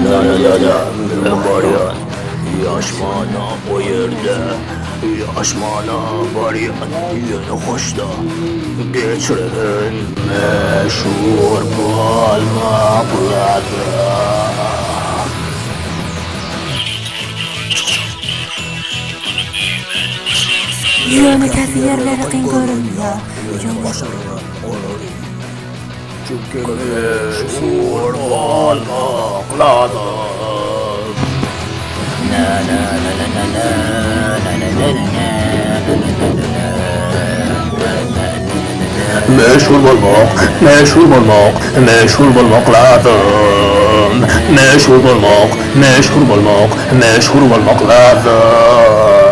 La la la la, ben var ya, yaşmana o yerde, yaşmana var ya, yeni hoşta, geçirin meşhur parmaklarda. Yönü kəsi yerləri qın görünmüyor. Çünkü meşhur parmaklarda. Na na na na na na na na na na. Meşhur olmak, meşhur olmak, meşhur olmak lazım. Meşhur olmak, meşhur olmak, meşhur olmak lazım.